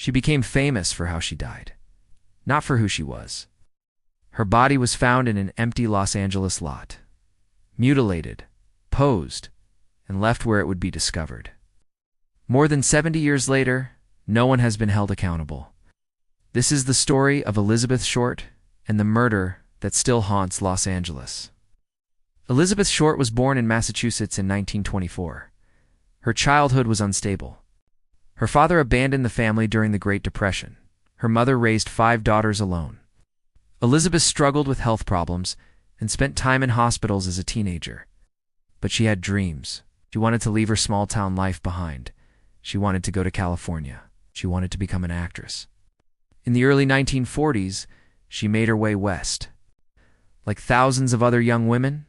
She became famous for how she died, not for who she was. Her body was found in an empty Los Angeles lot, mutilated, posed, and left where it would be discovered. More than 70 years later, no one has been held accountable. This is the story of Elizabeth Short and the murder that still haunts Los Angeles. Elizabeth Short was born in Massachusetts in 1924. Her childhood was unstable. Her father abandoned the family during the Great Depression. Her mother raised 5 daughters alone. Elizabeth struggled with health problems and spent time in hospitals as a teenager. But she had dreams. She wanted to leave her small-town life behind. She wanted to go to California. She wanted to become an actress. In the early 1940s, she made her way west. Like thousands of other young women,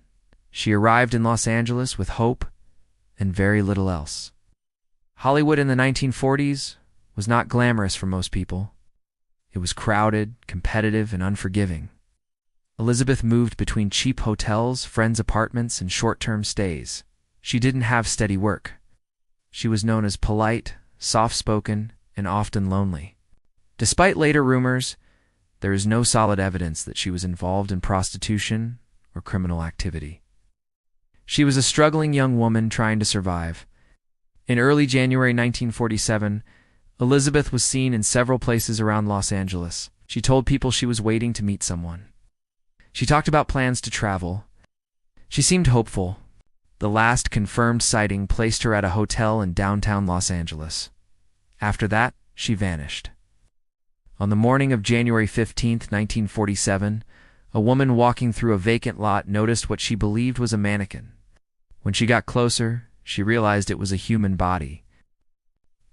she arrived in Los Angeles with hope and very little else. Hollywood in the 1940s was not glamorous for most people. It was crowded, competitive, and unforgiving. Elizabeth moved between cheap hotels, friends' apartments, and short-term stays. She didn't have steady work. She was known as polite, soft-spoken, and often lonely. Despite later rumors, there is no solid evidence that she was involved in prostitution or criminal activity. She was a struggling young woman trying to survive. In early January 1947, Elizabeth was seen in several places around Los Angeles. She told people she was waiting to meet someone. She talked about plans to travel. She seemed hopeful. The last confirmed sighting placed her at a hotel in downtown Los Angeles. After that, she vanished. On the morning of January 15, 1947, a woman walking through a vacant lot noticed what she believed was a mannequin. When she got closer, she realized it was a human body.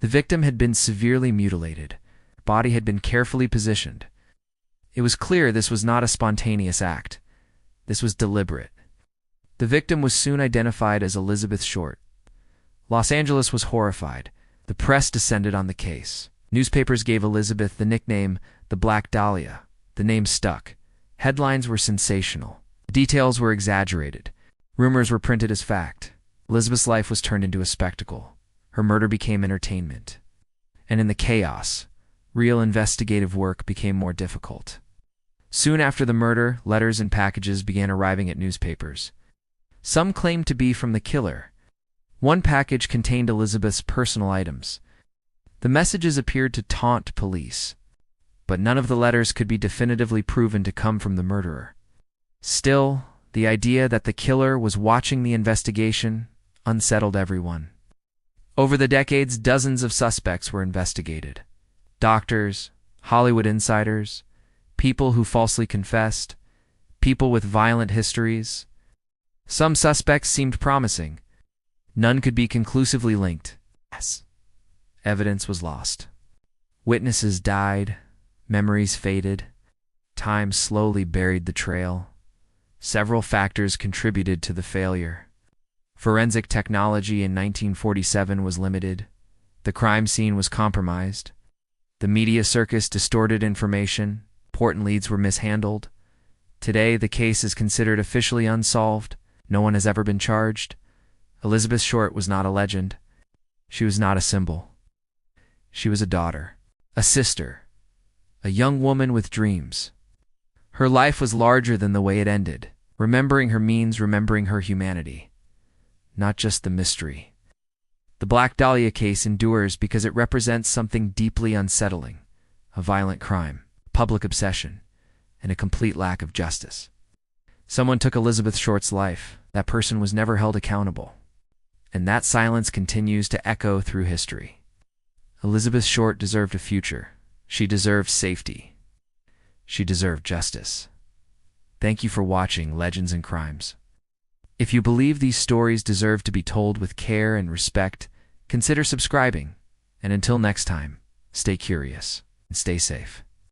The victim had been severely mutilated. Her body had been carefully positioned. It was clear this was not a spontaneous act. This was deliberate. The victim was soon identified as Elizabeth Short. Los Angeles was horrified. The press descended on the case. Newspapers gave Elizabeth the nickname the Black Dahlia. The name stuck. Headlines were sensational. Details were exaggerated. Rumors were printed as fact. Elizabeth's life was turned into a spectacle. Her murder became entertainment. And in the chaos, real investigative work became more difficult. Soon after the murder, letters and packages began arriving at newspapers. Some claimed to be from the killer. One package contained Elizabeth's personal items. The messages appeared to taunt police, but none of the letters could be definitively proven to come from the murderer. Still, the idea that the killer was watching the investigation unsettled everyone. Over the decades, dozens of suspects were investigated. Doctors, Hollywood insiders, people who falsely confessed, people with violent histories. Some suspects seemed promising. None could be conclusively linked. Evidence was lost. Witnesses died, memories faded, time slowly buried the trail. Several factors contributed to the failure. Forensic technology in 1947 was limited. The crime scene was compromised. The media circus distorted information. Important leads were mishandled. Today, the case is considered officially unsolved. No one has ever been charged. Elizabeth Short was not a legend. She was not a symbol. She was a daughter, a sister, a young woman with dreams. Her life was larger than the way it ended. Remembering her means remembering her humanity, not just the mystery. The Black Dahlia case endures because it represents something deeply unsettling, a violent crime, public obsession, and a complete lack of justice. Someone took Elizabeth Short's life. That person was never held accountable. And that silence continues to echo through history. Elizabeth Short deserved a future. She deserved safety. She deserved justice. Thank you for watching Legends and Crimes. If you believe these stories deserve to be told with care and respect, consider subscribing. And until next time, stay curious and stay safe.